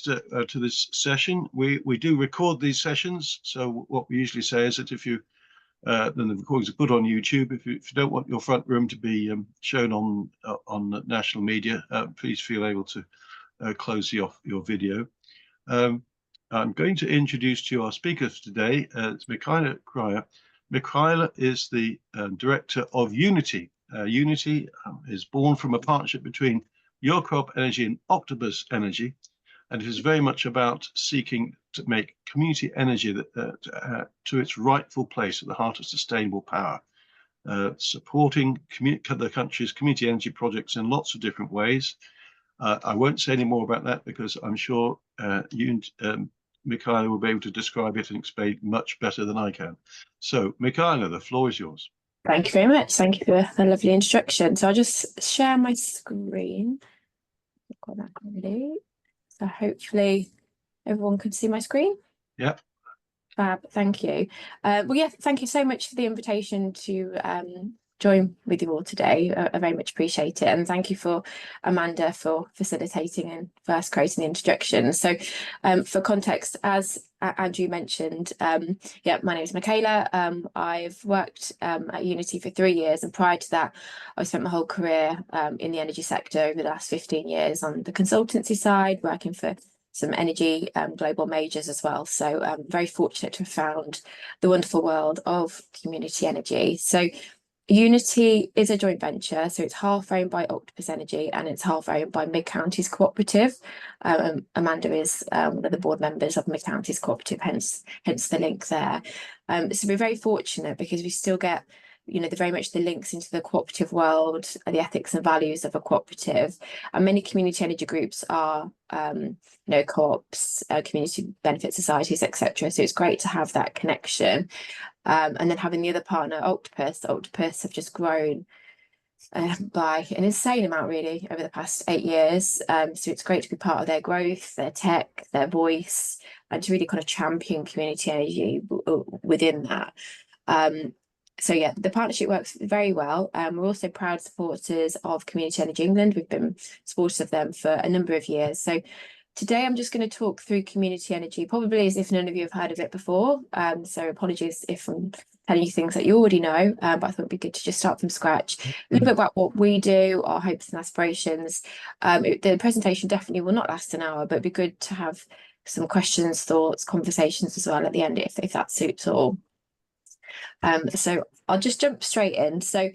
to this session. We do record these sessions, so what we usually say is that if you then the recordings are put on YouTube. If you don't want your front room to be shown on national media, please feel able to close your video. I'm going to introduce to you our speakers today. It's Michaela Cryer. Michaela is the director of Unity. Unity is born from a partnership between Your Co-op Energy and Octopus Energy, and it is very much about seeking to make community energy to its rightful place at the heart of sustainable power, supporting the country's community energy projects in lots of different ways. I won't say any more about that because I'm sure Michaela will be able to describe it and explain much better than I can. So, Michaela, the floor is yours. Thank you very much. Thank you for the lovely introduction. So I'll just share my screen. I've got that already. So hopefully everyone can see my screen. Yeah. Fab, thank you. Well, yeah, thank you so much for the invitation to join with you all today. I very much appreciate it, and thank you for Amanda for facilitating and first creating the introduction. So for context, as Andrew mentioned, yeah, my name is Michaela. I've worked at Unity for 3 years, and prior to that I spent my whole career in the energy sector over the last 15 years on the consultancy side, working for some energy global majors as well. So I'm very fortunate to have found the wonderful world of community energy. So Unity is a joint venture, so it's half owned by Octopus Energy and it's half owned by Mid Counties Cooperative. Amanda is one of the board members of Mid Counties Cooperative, hence the link there. So we're very fortunate because we still get, you know, very much the links into the cooperative world, the ethics and values of a cooperative, and many community energy groups are, you know, co-ops, community benefit societies, etc. So it's great to have that connection. And then having the other partner, Octopus have just grown by an insane amount really over the past 8 years. So it's great to be part of their growth, their tech, their voice, and to really kind of champion community energy within that. So yeah, the partnership works very well. We're also proud supporters of Community Energy England. We've been supporters of them for a number of years. So today I'm just going to talk through community energy, probably as if none of you have heard of it before. So apologies if I'm telling you things that you already know, but I thought it'd be good to just start from scratch. A little bit about what we do, our hopes and aspirations. The presentation definitely will not last an hour, but it'd be good to have some questions, thoughts, conversations as well at the end if that suits all. So I'll just jump straight in. So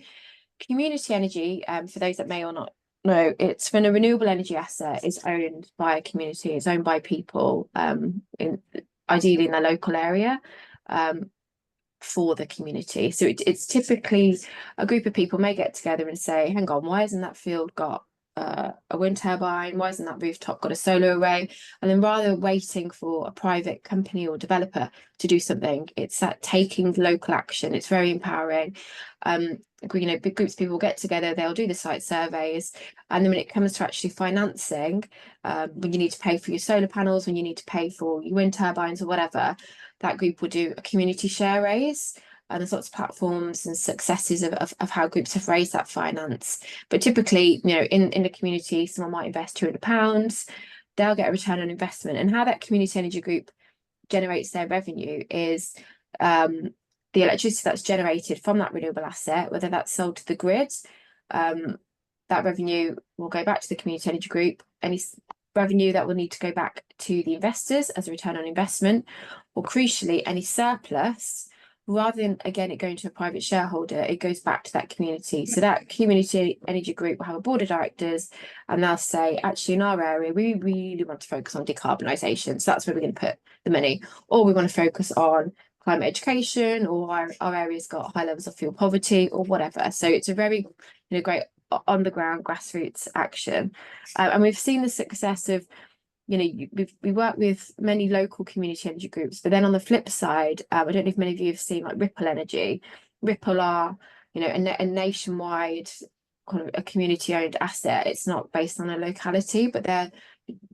community energy, for those that may or not know, it's when a renewable energy asset is owned by a community, it's owned by people, ideally in their local area, for the community. So it's typically a group of people may get together and say, hang on, why hasn't that field got a wind turbine? Why hasn't that rooftop got a solar array? And then rather than waiting for a private company or developer to do something, it's that taking local action. It's very empowering. You know, big groups of people get together, they'll do the site surveys, and then when it comes to actually financing, when you need to pay for your solar panels, when you need to pay for your wind turbines or whatever, that group will do a community share raise. And there's lots of platforms and successes of how groups have raised that finance. But typically, you know, in the community, someone might invest £200, they'll get a return on investment. And how that community energy group generates their revenue is the electricity that's generated from that renewable asset, whether that's sold to the grid, that revenue will go back to the community energy group. Any revenue that will need to go back to the investors as a return on investment, or crucially, any surplus, rather than, again, it going to a private shareholder, it goes back to that community. So that community energy group will have a board of directors and they'll say, actually, in our area, we really want to focus on decarbonisation. So that's where we're going to put the money. Or we want to focus on climate education, or our area's got high levels of fuel poverty or whatever. So it's a very, you know, great on the ground grassroots action. And we've seen the success of, you know, we work with many local community energy groups, but then on the flip side, I don't know if many of you have seen like Ripple Energy. Ripple are, you know, a nationwide kind of a community owned asset. It's not based on a locality, but they're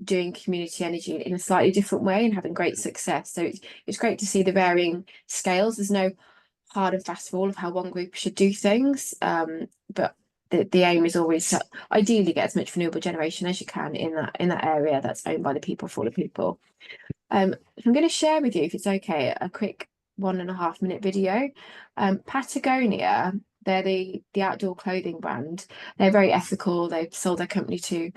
doing community energy in a slightly different way and having great success. So it's great to see the varying scales. There's no hard and fast rule of how one group should do things, but the aim is always to ideally get as much renewable generation as you can in that area that's owned by the people for the people. I'm going to share with you, if it's okay, a quick 1.5 minute video. Patagonia, they're the outdoor clothing brand. They're very ethical. They've sold their company to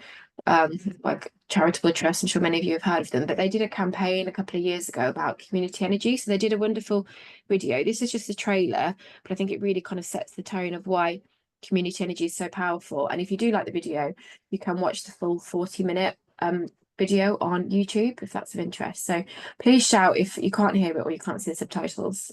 like charitable trusts. I'm sure many of you have heard of them, but they did a campaign a couple of years ago about community energy. So they did a wonderful video. This is just a trailer, but I think it really kind of sets the tone of why community energy is so powerful. And if you do like the video, you can watch the full 40-minute video on YouTube if that's of interest. So please shout if you can't hear it or you can't see the subtitles.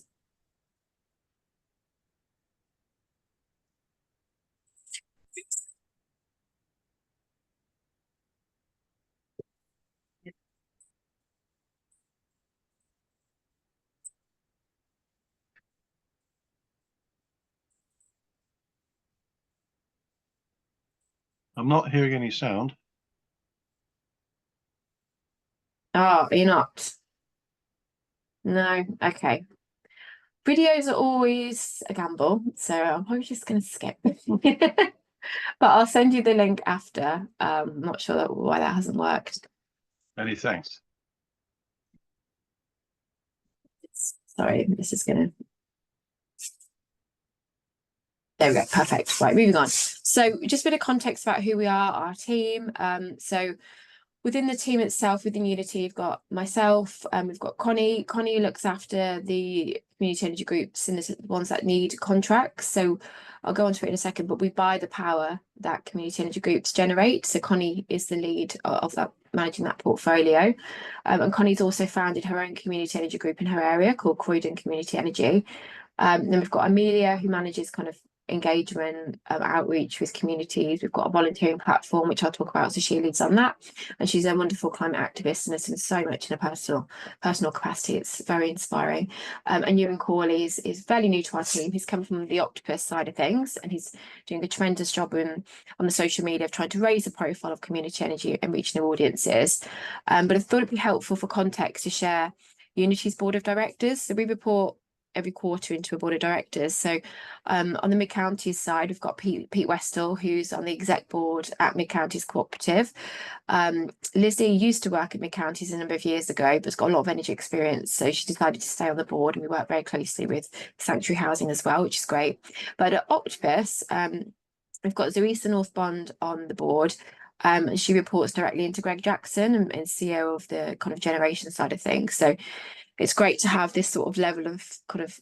I'm not hearing any sound. Oh, you're not? No, okay. Videos are always a gamble, so I'm probably just going to skip. But I'll send you the link after. I'm not sure why that hasn't worked. Many thanks. Sorry, this is going to... There we go, perfect. Right, moving on. So just a bit of context about who we are, our team. So within the team itself, within Unity, you've got myself, we've got Connie. Connie looks after the community energy groups and the ones that need contracts. So I'll go on to it in a second, but we buy the power that community energy groups generate. So Connie is the lead of that, managing that portfolio. And Connie's also founded her own community energy group in her area called Croydon Community Energy. Then we've got Amelia, who manages kind of engagement, outreach with communities. We've got a volunteering platform, which I'll talk about, so she leads on that. And she's a wonderful climate activist and has done so much in a personal capacity. It's very inspiring. And Ewan Corley is fairly new to our team. He's come from the Octopus side of things, and he's doing a tremendous job on the social media of trying to raise the profile of community energy and reaching new audiences. But I thought it'd be helpful for context to share Unity's board of directors. So we report every quarter into a board of directors. So on the Mid Counties side, we've got Pete Westall, who's on the exec board at Mid Counties Cooperative. Lizzie used to work at Mid Counties a number of years ago, but has got a lot of energy experience, so she decided to stay on the board, and we work very closely with Sanctuary Housing as well, which is great. But at Octopus, we've got Zarisa Northbond on the board. And she reports directly into Greg Jackson and CEO of the kind of generation side of things. So it's great to have this sort of level of kind of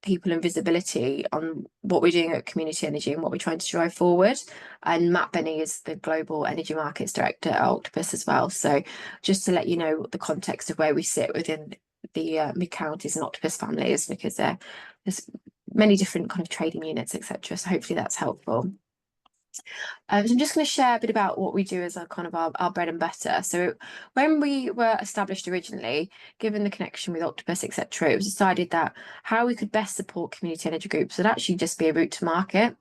people and visibility on what we're doing at Community Energy and what we're trying to drive forward. And Matt Benny is the Global Energy Markets Director at Octopus as well. So just to let you know the context of where we sit within the Mid Counties and Octopus families, because there's many different kind of trading units, etc. So hopefully that's helpful. So I'm just going to share a bit about what we do as our kind of our bread and butter. So when we were established originally, given the connection with Octopus, etc., it was decided that how we could best support community energy groups would actually just be a route to market,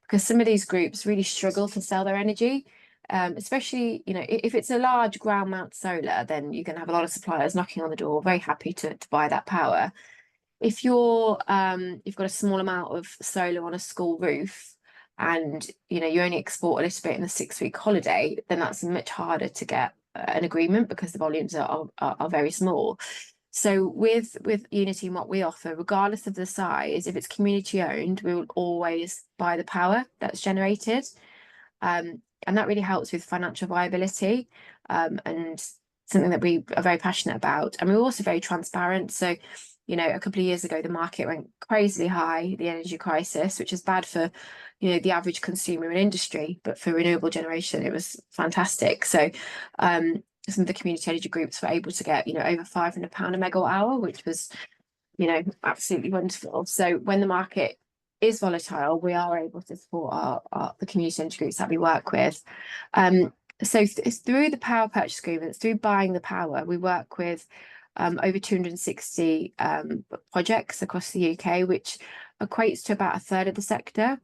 because some of these groups really struggle to sell their energy. Especially, you know, if it's a large ground mount solar, then you can have a lot of suppliers knocking on the door, very happy to buy that power. If you've got a small amount of solar on a school roof, and you know you only export a little bit in the 6-week holiday, then that's much harder to get an agreement because the volumes are very small. So with Unity and what we offer, regardless of the size, if it's community owned, we will always buy the power that's generated, and that really helps with financial viability, and something that we are very passionate about. And we're also very transparent. So you know, a couple of years ago, the market went crazily high, the energy crisis, which is bad for, you know, the average consumer and industry, but for renewable generation, it was fantastic. So some of the community energy groups were able to get, you know, over £500 a megawatt hour, which was, you know, absolutely wonderful. So when the market is volatile, we are able to support the community energy groups that we work with. So it's through the power purchase agreements, through buying the power, we work with over 260 projects across the UK, which equates to about a third of the sector.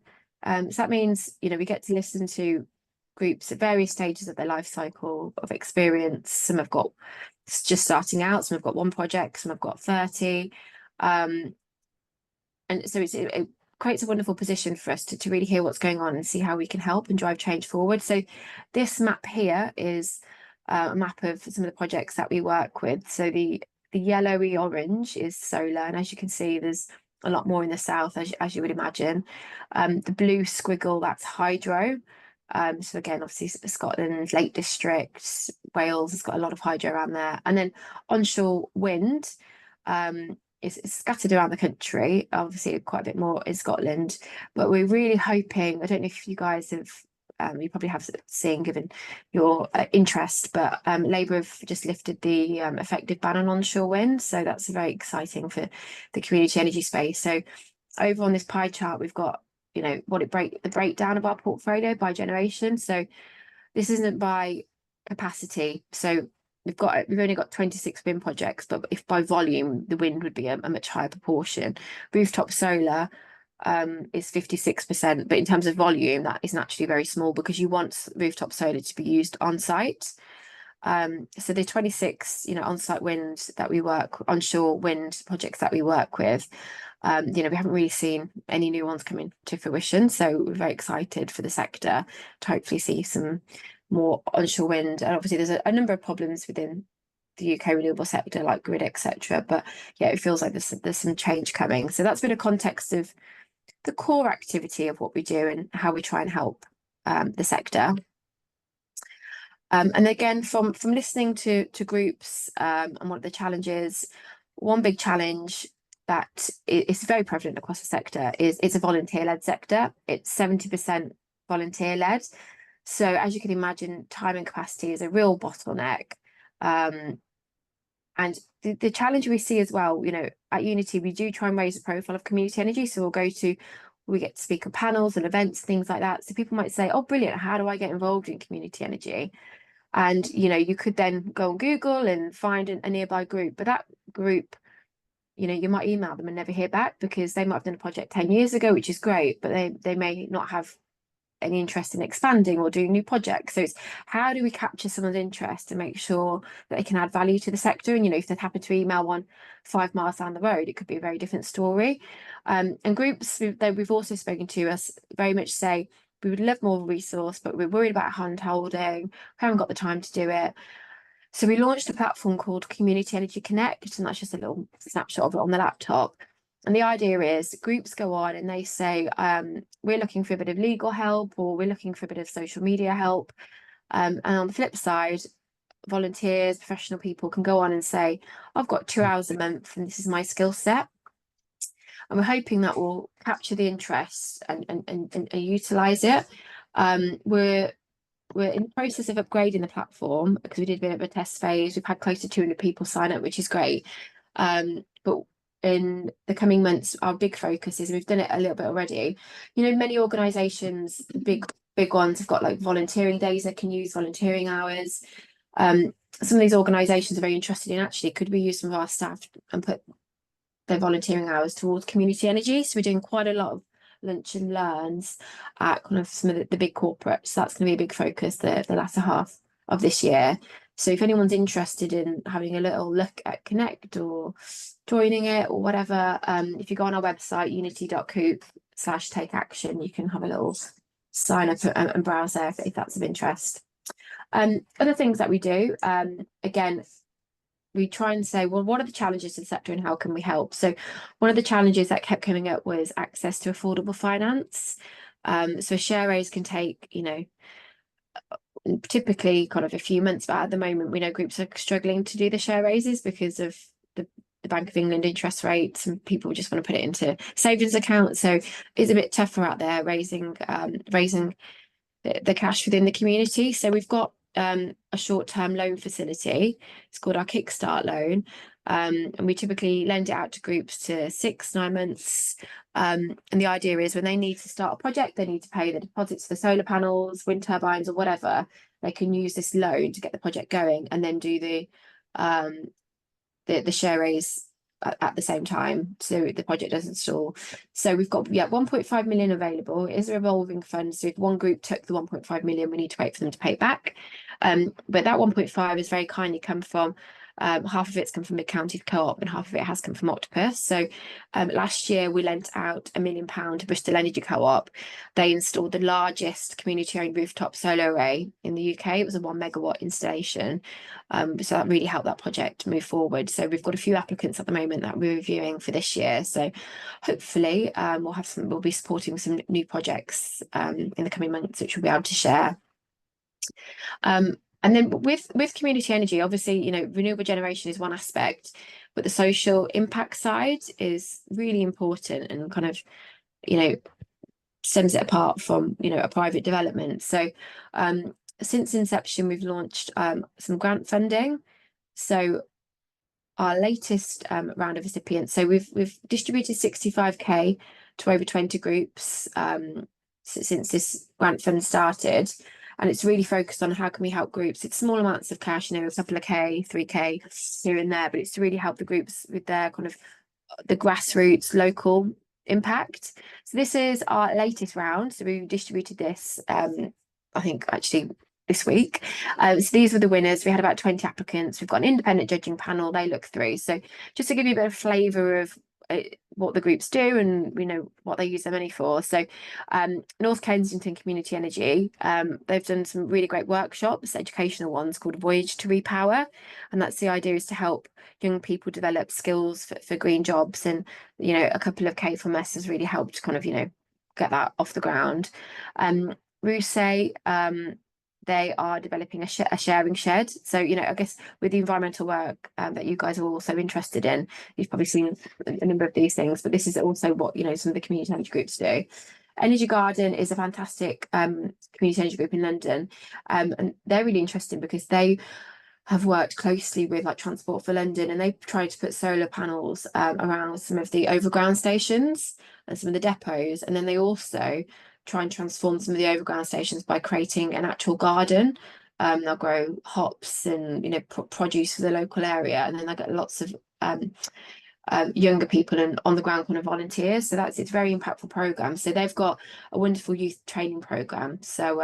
So that means, you know, we get to listen to groups at various stages of their life cycle of experience. Some have got just starting out, some have got one project, some have got 30. And so creates a wonderful position for us to really hear what's going on and see how we can help and drive change forward. So this map here is a map of some of the projects that we work with. So the yellowy orange is solar, and as you can see, there's a lot more in the south, as you would imagine. The blue squiggle, that's hydro. So again, obviously Scotland, Lake District, Wales has got a lot of hydro around there. And then onshore wind is scattered around the country, obviously quite a bit more in Scotland. But we're really hoping, I don't know if you guys have, you probably have seen given your interest, but Labour have just lifted the effective ban on onshore wind. So that's very exciting for the community energy space. So over on this pie chart, we've got, you know, the breakdown of our portfolio by generation. So this isn't by capacity. So we've only got 26 wind projects, but if by volume, the wind would be a much higher proportion. Rooftop solar is 56%, but in terms of volume, that is naturally very small because you want rooftop solar to be used on site. So the 26, you know, on-site wind that we work, onshore wind projects that we work with, you know, we haven't really seen any new ones coming to fruition. So we're very excited for the sector to hopefully see some more onshore wind. And obviously there's a number of problems within the UK renewable sector, like grid, etc. But yeah, it feels like there's some change coming. So that's been a context of the core activity of what we do and how we try and help the sector. And again, from listening to groups and what the challenges, one big challenge that is very prevalent across the sector is it's a volunteer-led sector. It's 70% volunteer-led. So as you can imagine, time and capacity is a real bottleneck. And the challenge we see as well, you know, at Unity, we do try and raise the profile of community energy. So we get to speak at panels and events, things like that. So people might say, oh, brilliant, how do I get involved in community energy? And, you know, you could then go on Google and find a nearby group. But that group, you know, you might email them and never hear back because they might have done a project 10 years ago, which is great, but they may not have any interest in expanding or doing new projects. So it's how do we capture someone's interest and make sure that they can add value to the sector? And, you know, if they happen to email one 5 miles down the road, it could be a very different story. And groups that we've also spoken to us very much say, we would love more resource, but we're worried about hand holding, we haven't got the time to do it. So we launched a platform called Community Energy Connect, and that's just a little snapshot of it on the laptop. And the idea is groups go on and they say, we're looking for a bit of legal help, or we're looking for a bit of social media help. And on the flip side, volunteers, professional people can go on and say, I've got 2 hours a month and this is my skill set. And we're hoping that will capture the interest and utilise it. We're in the process of upgrading the platform because we did a bit of a test phase. We've had close to 200 people sign up, which is great. But in the coming months, our big focus is, we've done it a little bit already. You know, many organisations, big ones, have got like volunteering days that can use volunteering hours. Some of these organisations are very interested in, actually, could we use some of our staff and put their volunteering hours towards community energy? So we're doing quite a lot of lunch and learns at kind of some of the big corporates. So that's going to be a big focus the latter half of this year. So if anyone's interested in having a little look at Connect or joining it or whatever, if you go on our website, unity.coop/take action, you can have a little sign up and browse there if that's of interest. Other things that we do, again, we try and say, well, what are the challenges to the sector and how can we help? So one of the challenges that kept coming up was access to affordable finance. So a share raise can take, you know, typically kind of a few months, but at the moment we know groups are struggling to do the share raises because of the Bank of England interest rates, and people just want to put it into savings accounts. So it's a bit tougher out there raising the cash within the community. So we've got a short-term loan facility. It's called our Kickstart loan, and we typically lend it out to groups to 6-9 months. And the idea is when they need to start a project, they need to pay the deposits for the solar panels, wind turbines, or whatever, they can use this loan to get the project going and then do the share raise at the same time, so the project doesn't stall. So we've got 1.5 million available. It is a revolving fund, so if one group took the 1.5 million, we need to wait for them to pay it back. But that 1.5 is very kindly come from Half of it's come from Mid-County Co-op and half of it has come from Octopus. So last year we lent out £1 million to Bristol Energy Co-op. They installed the largest community-owned rooftop solar array in the UK. It was a 1 megawatt installation. So that really helped that project move forward. So we've got a few applicants at the moment that we're reviewing for this year. So hopefully we'll be supporting some new projects in the coming months, which we'll be able to share. And then with community energy, obviously, you know, renewable generation is one aspect, but the social impact side is really important and kind of, you know, stems it apart from, you know, a private development. So since inception, we've launched some grant funding. So our latest round of recipients, so we've distributed 65k to over 20 groups since this grant fund started. And it's really focused on how can we help groups. It's small amounts of cash, you know, a couple of K, 3k here and there, but it's to really help the groups with their kind of the grassroots local impact. So this is our latest round. So we distributed this, I think actually this week. So these were the winners. We had about 20 applicants. We've got an independent judging panel. They look through. So just to give you a bit of flavour of what the groups do and, you know, what they use their money for. So North Kensington Community Energy, they've done some really great workshops, educational ones called Voyage to Repower. And that's the idea, is to help young people develop skills for green jobs. And, you know, a couple of K from us has really helped kind of, you know, get that off the ground. Rousset, they are developing a sharing shed. So, you know, I guess with the environmental work that you guys are also interested in, you've probably seen a number of these things, but this is also what, you know, some of the community energy groups do. Energy Garden is a fantastic community energy group in London. And they're really interesting because they have worked closely with like Transport for London, and they've tried to put solar panels around some of the overground stations and some of the depots. And then they also try and transform some of the overground stations by creating an actual garden. They'll grow hops and, you know, produce for the local area, and then they get lots of younger people and on the ground kind of volunteers. So it's a very impactful program. So they've got a wonderful youth training program. So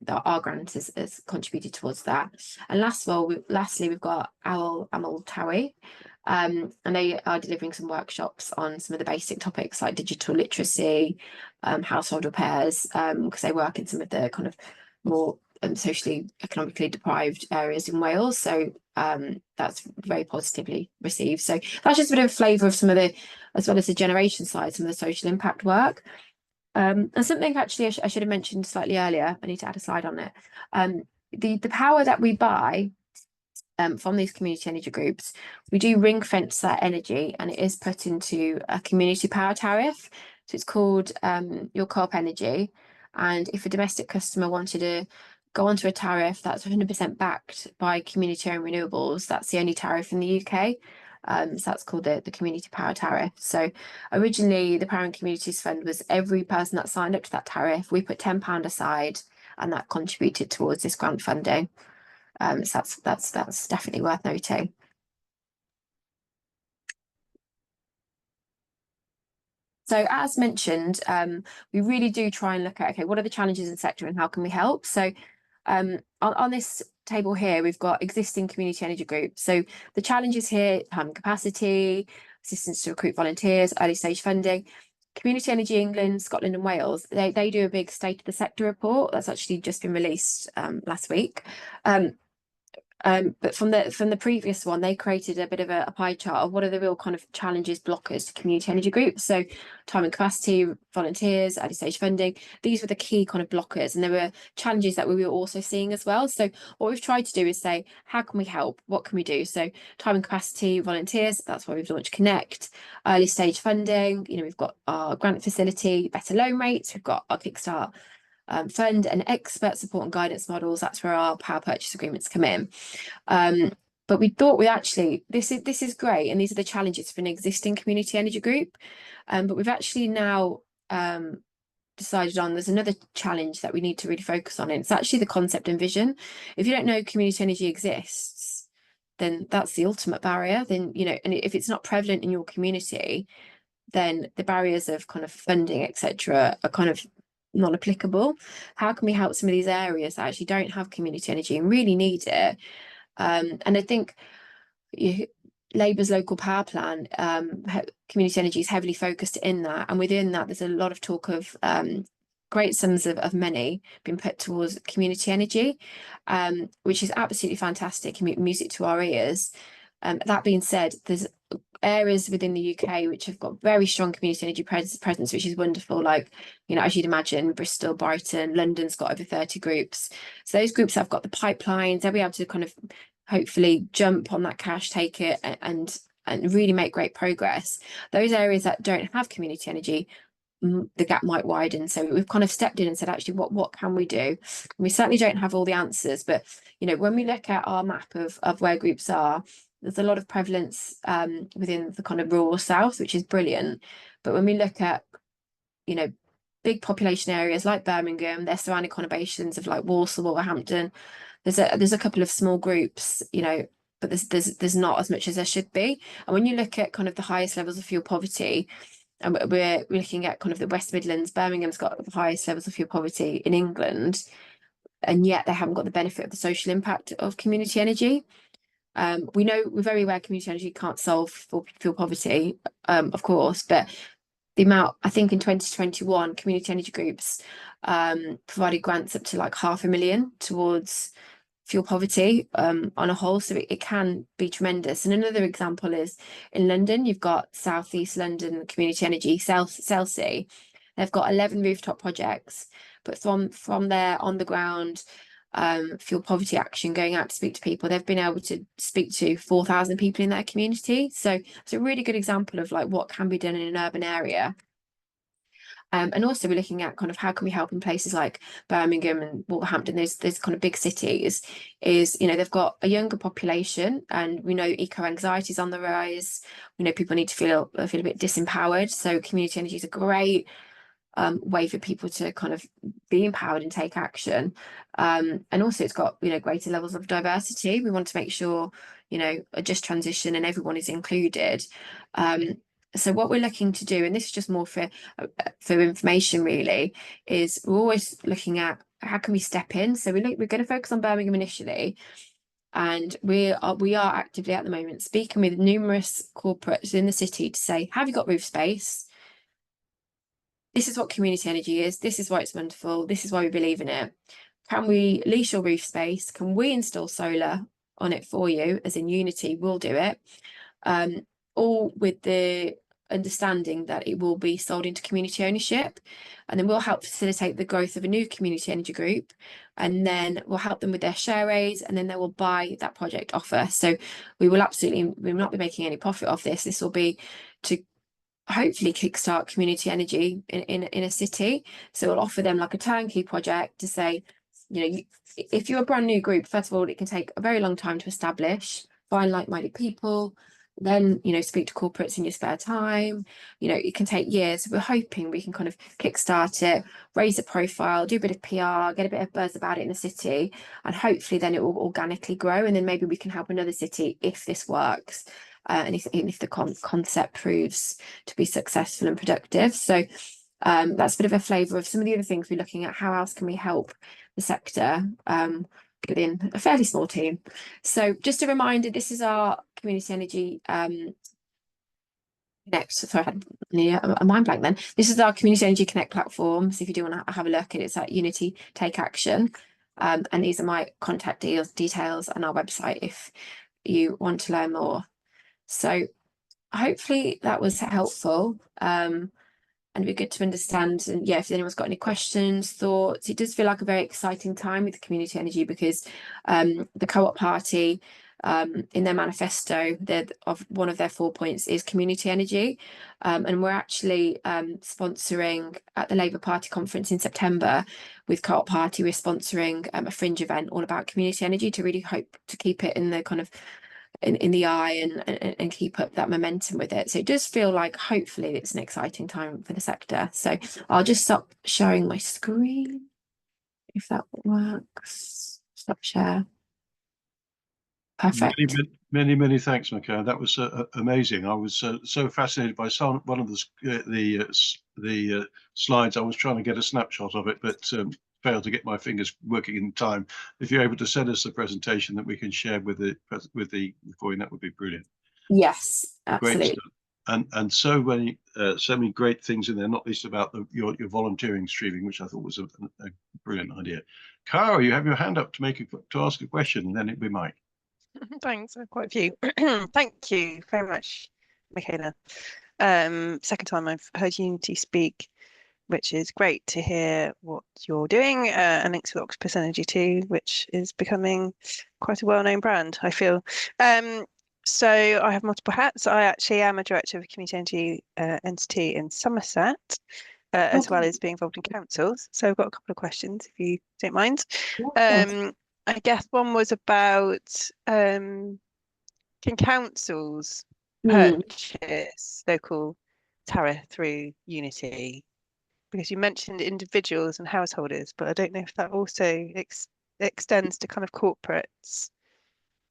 our grant has contributed towards that. And lastly, we've got Amal Tawi. And they are delivering some workshops on some of the basic topics like digital literacy, household repairs, because they work in some of the kind of more socially, economically deprived areas in Wales. So that's very positively received. So that's just a bit of a flavour of some of the, as well as the generation side, some of the social impact work. And something actually I should have mentioned slightly earlier, I need to add a slide on it. The power that we buy from these community energy groups, we do ring fence that energy, and it is put into a community power tariff. So it's called Your Co-op Energy. And if a domestic customer wanted to go onto a tariff that's 100% backed by community-owned renewables, that's the only tariff in the UK. So that's called the community power tariff. So originally the Power and Communities Fund was every person that signed up to that tariff, we put £10 aside, and that contributed towards this grant funding. So that's definitely worth noting. So as mentioned, we really do try and look at, okay, what are the challenges in the sector and how can we help? So on this table here, we've got existing community energy groups. So the challenges here, time and capacity, assistance to recruit volunteers, early stage funding. Community Energy England, Scotland and Wales, they do a big state of the sector report that's actually just been released last week. But from the previous one, they created a bit of a pie chart of what are the real kind of challenges, blockers to community energy groups. So time and capacity, volunteers, early stage funding, these were the key kind of blockers. And there were challenges that we were also seeing as well. So what we've tried to do is say, how can we help? What can we do? So time and capacity, volunteers, that's why we've launched Connect. Early stage funding, you know, we've got our grant facility, better loan rates, we've got our Kickstart fund, and expert support and guidance models. That's where our power purchase agreements come in. But we thought this is great, and these are the challenges for an existing community energy group. But we've actually now decided on there's another challenge that we need to really focus on, and it's actually the concept and vision. If you don't know community energy exists, then that's the ultimate barrier. Then, you know, and if it's not prevalent in your community, then the barriers of kind of funding, etc., are kind of not applicable. How can we help some of these areas that actually don't have community energy and really need it? And I think Labour's local power plan, community energy is heavily focused in that, and within that there's a lot of talk of great sums of money being put towards community energy, which is absolutely fantastic, music to our ears. That being said, there's areas within the UK which have got very strong community energy presence, which is wonderful, like, you know, as you'd imagine, Bristol, Brighton, London's got over 30 groups. So those groups have got the pipelines, they'll be able to kind of hopefully jump on that cash, take it, and really make great progress. Those areas that don't have community energy, the gap might widen. So we've kind of stepped in and said, actually, what can we do? And we certainly don't have all the answers, but, you know, when we look at our map of where groups are, there's a lot of prevalence within the kind of rural south, which is brilliant. But when we look at, you know, big population areas like Birmingham, their surrounding conurbations of like Walsall, Wolverhampton, there's a couple of small groups, you know, but there's not as much as there should be. And when you look at kind of the highest levels of fuel poverty, and we're looking at kind of the West Midlands, Birmingham's got the highest levels of fuel poverty in England, and yet they haven't got the benefit of the social impact of community energy. We're very aware community energy can't solve fuel poverty, of course, but the amount, I think in 2021, community energy groups provided grants up to like £500,000 towards fuel poverty on a whole, so it can be tremendous. And another example is in London, you've got South East London Community Energy, Celsea. They've got 11 rooftop projects, but from their on the ground fuel poverty action, going out to speak to people, they've been able to speak to 4,000 people in their community. So it's a really good example of like what can be done in an urban area. And also we're looking at kind of how can we help in places like Birmingham and Wolverhampton, those kind of big cities, is, you know, they've got a younger population, and we know eco-anxiety is on the rise. We know people need to feel a bit disempowered. So community energy is a great way for people to kind of be empowered and take action. And also it's got, you know, greater levels of diversity. We want to make sure, you know, a just transition and everyone is included. So what we're looking to do, and this is just more for information really, is we're always looking at how can we step in. So we're going to focus on Birmingham initially, and we are actively at the moment speaking with numerous corporates in the city to say, have you got roof space? This is what community energy is. This is why it's wonderful. This is why we believe in it. Can we lease your roof space? Can we install solar on it for you? As in Unity, we'll do it. All with the understanding that it will be sold into community ownership, and then we'll help facilitate the growth of a new community energy group, and then we'll help them with their share raise, and then they will buy that project off us. So we will not be making any profit off this. This will be to hopefully kickstart community energy in a city. So we'll offer them like a turnkey project to say, you know, if you're a brand new group, first of all, it can take a very long time to establish, find like-minded people, then, you know, speak to corporates in your spare time. You know, it can take years. We're hoping we can kind of kickstart it, raise a profile, do a bit of PR, get a bit of buzz about it in the city, and hopefully then it will organically grow, and then maybe we can help another city if this works. And if the concept proves to be successful and productive. So that's a bit of a flavour of some of the other things we're looking at. How else can we help the sector within a fairly small team? So just a reminder, this is our community energy Connect. Sorry, I had a mind blank then. This is our community energy Connect platform. So if you do want to have a look at it, it's at Unity Take Action. And these are my contact details and our website if you want to learn more. So hopefully that was helpful, and it'd be good to understand. And yeah, if anyone's got any questions, thoughts, it does feel like a very exciting time with community energy, because the Co-op Party, in their manifesto, one of their 4 points is community energy, and we're actually sponsoring at the Labour Party conference in September with Co-op Party. We're sponsoring a fringe event all about community energy to really hope to keep it in the kind of in the eye and keep up that momentum with it. So it does feel like hopefully it's an exciting time for the sector. So I'll just stop sharing my screen if that works. Stop share. Perfect. Many thanks, Michaela. That was amazing. I was so fascinated by one of the slides. I was trying to get a snapshot of it, but fail to get my fingers working in time, if you're able to send us the presentation that we can share with the recording, that would be brilliant. Yes, Great absolutely. stuff. And so many great things in there, not least about your volunteering streaming, which I thought was a brilliant idea. Cara, you have your hand up to ask a question, and then it'll be Mike. Thanks, quite a few. Thank you very much, Michaela. Second time I've heard Unity speak, which is great to hear what you're doing, and links with Octopus Energy too, which is becoming quite a well-known brand, I feel. So I have multiple hats. I actually am a director of a community energy entity in Somerset, as well as being involved in councils. So I've got a couple of questions, if you don't mind. I guess one was about can councils purchase local tariff through Unity? Because you mentioned individuals and householders, but I don't know if that also extends to kind of corporates.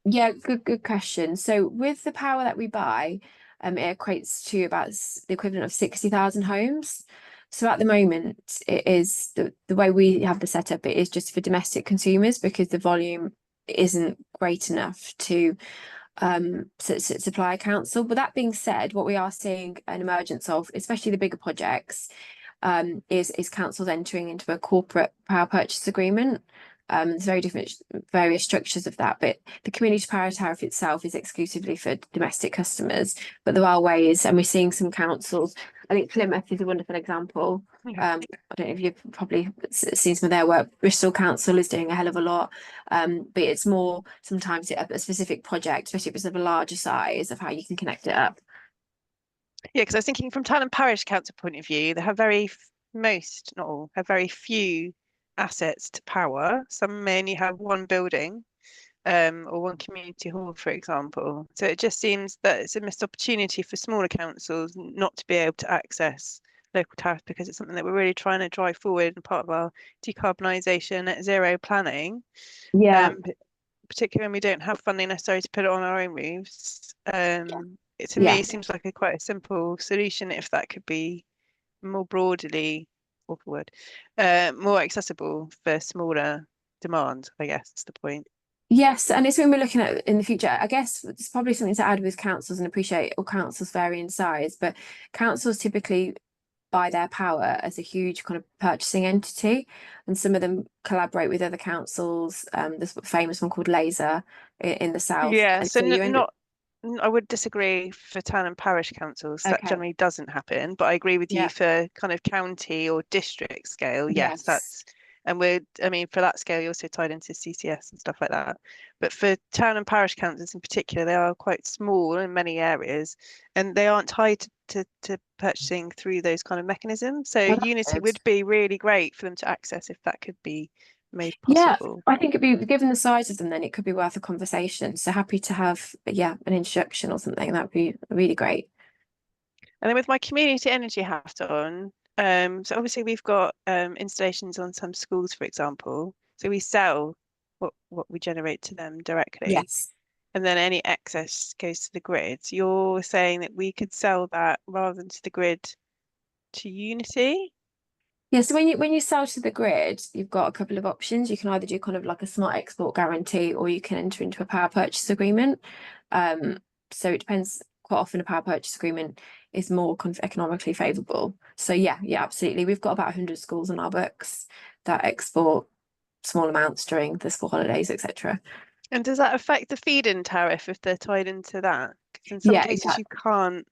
Yeah, good question. So with the power that we buy, it equates to about the equivalent of 60,000 homes. So at the moment, it is the way we have the setup, it is just for domestic consumers because the volume isn't great enough to supply a council. But that being said, what we are seeing an emergence of, especially the bigger projects, is councils entering into a corporate power purchase agreement. There's very different various structures of that, but the community power tariff itself is exclusively for domestic customers. But there are ways, and we're seeing some councils. I think Plymouth is a wonderful example. I don't know if you've probably seen some of their work. Bristol Council is doing a hell of a lot, but it's more sometimes a specific project, especially if it's of a larger size, of how you can connect it up. Yeah, because I was thinking from town and parish council point of view, they have most, not all, have very few assets to power. Some may only have one building, or one community hall, for example. So it just seems that it's a missed opportunity for smaller councils not to be able to access local tariffs, because it's something that we're really trying to drive forward and part of our decarbonisation net zero planning. Yeah. Particularly when we don't have funding necessary to put it on our own roofs. It to Yeah. me seems like quite a simple solution if that could be more broadly, awful word, more accessible for smaller demand, I guess is the point. Yes, and it's when we're looking at in the future. I guess it's probably something to add with councils, and appreciate all councils vary in size, but councils typically buy their power as a huge kind of purchasing entity, and some of them collaborate with other councils. There's a famous one called Laser in the south. Yeah, and so you end up. I would disagree for town and parish councils. That Okay. generally doesn't happen, but I agree with Yeah. you for kind of county or district scale. Yes, Yes. and I mean, for that scale, you're also tied into CCS and stuff like that. But for town and parish councils in particular, they are quite small in many areas, and they aren't tied to purchasing through those kind of mechanisms. So Well, that's Unity good. would be really great for them to access if that could be made Yeah, possible. I think it'd be, given the size of them, then it could be worth a conversation. So happy to have, an introduction or something. That would be really great. And then with my community energy hat on, so obviously we've got installations on some schools, for example. So we sell what we generate to them directly. Yes. And then any excess goes to the grid. So you're saying that we could sell that rather than to the grid to Unity? Yeah, so when you sell to the grid, you've got a couple of options. You can either do kind of like a smart export guarantee, or you can enter into a power purchase agreement. So it depends. Quite often a power purchase agreement is more kind of economically favourable. So yeah, absolutely. We've got about 100 schools on our books that export small amounts during the school holidays, etc. And does that affect the feed-in tariff if they're tied into that? Because in some Yeah, cases you can't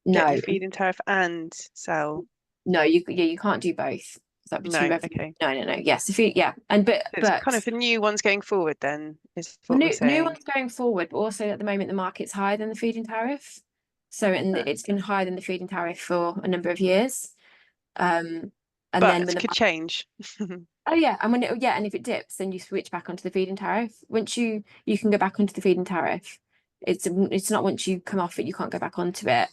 No, get your feed-in tariff and sell. no, you can't do both. That'd be too No, revenue. okay. No. Yes, if you It's kind of the new ones going forward then, is what we're new saying. ones going forward, but also at the moment the market's higher than the feed-in tariff. So it's been higher than the feed-in tariff for a number of years. And but then when it could change. Oh yeah, and and if it dips, then you switch back onto the feed-in tariff. Once you can go back onto the feed-in tariff. It's not once you come off it, you can't go back onto it.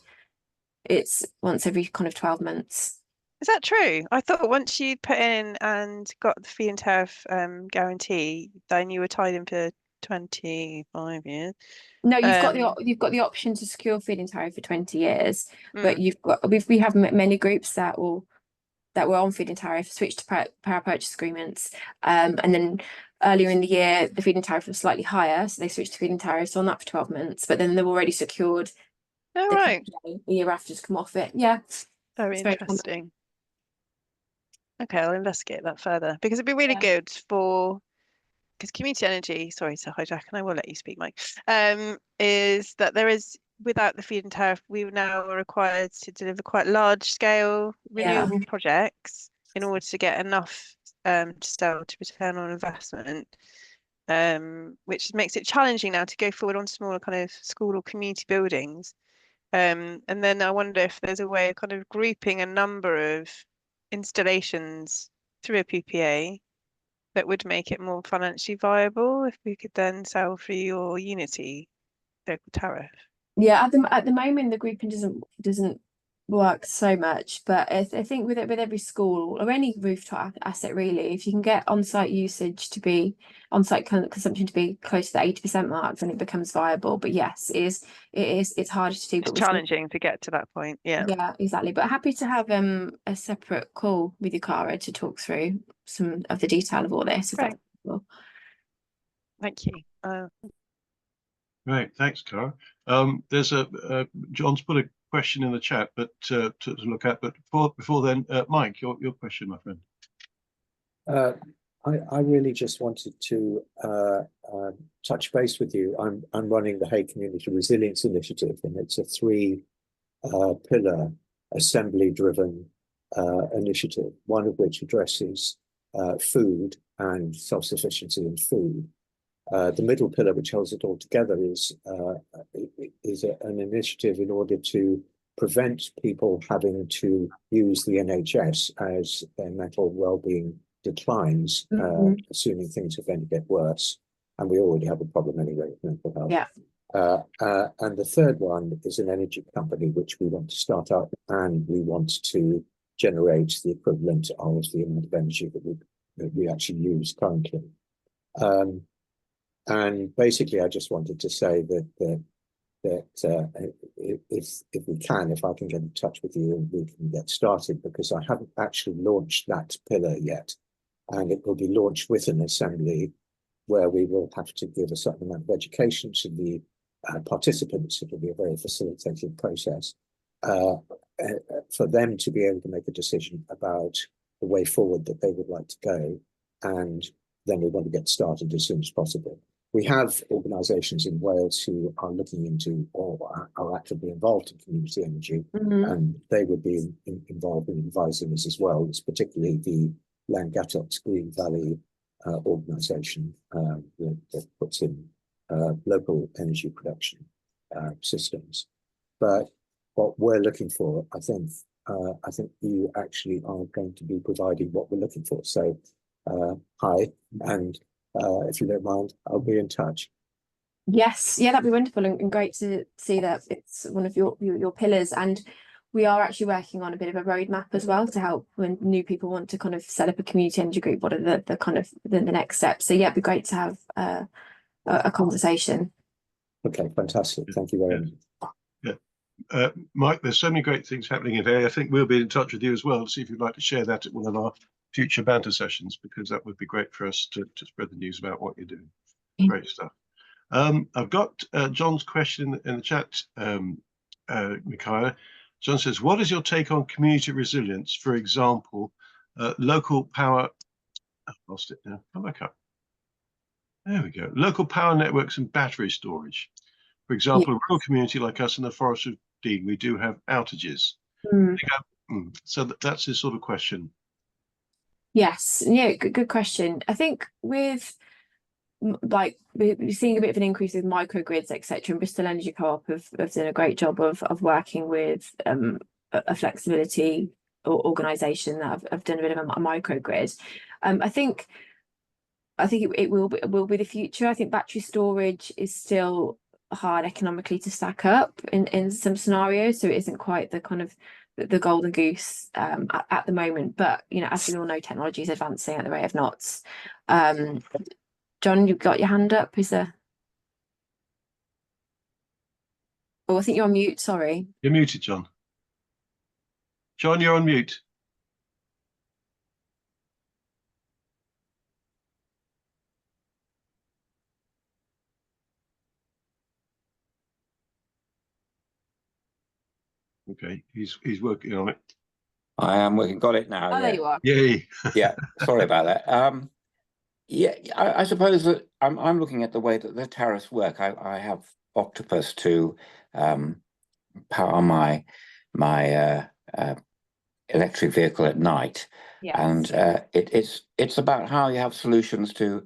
It's once every kind of 12 months. Is that true? I thought once you put in and got the feed-in tariff guarantee, then you were tied in for 25 years. No, you've got the option to secure feed-in tariff for 20 years, but Mm. we have many groups that will that were on feed-in tariff switched to power purchase agreements, and then earlier in the year the feed-in tariff was slightly higher, so they switched to feed-in tariffs on that for 12 months, but then they've already secured All the right. the year after to come off it. Yeah, Very it's very common. interesting. Okay, I'll investigate that further because it'd be really Yeah. good for, because community energy, sorry to hijack, and I will let you speak, Mike, is that there is, without the feed-in tariff, we now are required to deliver quite large scale renewable projects in order to get enough to sell to return on investment, which makes it challenging now to go forward on smaller kind of school or community buildings. And then I wonder if there's a way of kind of grouping a number of installations through a PPA that would make it more financially viable if we could then sell through your Unity local tariff. Yeah, at the moment the grouping doesn't work so much, but I think with every school or any rooftop asset really, if you can get on-site usage to be on-site consumption to be close to the 80% mark, then it becomes viable. But yes, it's harder to do. It's but challenging to get to that point. Yeah. Yeah, exactly. But happy to have a separate call with you, Cara, to talk through some of the detail of all this. If that's possible. Thank you. Right, thanks, Cara. There's John's put a question in the chat, but to look at. But before then, Mike, your question, my friend. I really just wanted to touch base with you. I'm running the Hay Community Resilience Initiative, and it's a 3-pillar assembly-driven initiative. One of which addresses food and self-sufficiency in food. The middle pillar, which holds it all together, is an initiative in order to prevent people having to use the NHS as their mental well-being declines, assuming things are going to get worse. And we already have a problem anyway with mental health. Yeah. And the third one is an energy company which we want to start up, and we want to generate the equivalent of the amount of energy that we actually use currently. And basically, I just wanted to say that if I can get in touch with you and we can get started, because I haven't actually launched that pillar yet, and it will be launched with an assembly where we will have to give a certain amount of education to the participants. It will be a very facilitated process for them to be able to make a decision about the way forward that they would like to go, and then we want to get started as soon as possible. We have organisations in Wales who are looking into or are actively involved in community energy, and they would be involved in advising us as well. It's particularly the Langattox Green Valley organisation that puts in local energy production systems. But what we're looking for, I think you actually are going to be providing what we're looking for. So hi, and if you don't mind, I'll be in touch. Yes, yeah, that'd be wonderful and great to see that it's one of your pillars. And we are actually working on a bit of a roadmap as well to help when new people want to kind of set up a community energy group. What are the kind of the next steps? So yeah, it'd be great to have a conversation. Okay, fantastic. Thank you very much. Yeah. Mike, there's so many great things happening in here. I think we'll be in touch with you as well to see if you'd like to share that at one of our future banter sessions, because that would be great for us to spread the news about what you're doing. Great stuff. I've got John's question in the chat, Michaela. John says, what is your take on community resilience? For example, local power, I've lost it now, come back up. There we go. Local power networks and battery storage. For example, a rural community like us in the Forest of Dean, we do have outages. So that's his sort of question. Yes, yeah, good question. I think with like we're seeing a bit of an increase with microgrids, etc. And Bristol Energy Co-op have done a great job of working with a flexibility organisation that have done a bit of a microgrid. I think it will be the future. I think battery storage is still hard economically to stack up in some scenarios, so it isn't quite the kind of the golden goose at the moment. But you know, as we all know, technology is advancing at the rate of knots. John, you've got your hand up. Is there? Oh, I think you're on mute. Sorry. You're muted, John. John, you're on mute. Okay, he's working on it. I am working. Got it now. Oh, there Yeah. you are. Yay. Yeah. Sorry about that. Yeah, I suppose that I'm looking at the way that the tariffs work. I have Octopus to power my electric vehicle at night, Yes. and it's about how you have solutions to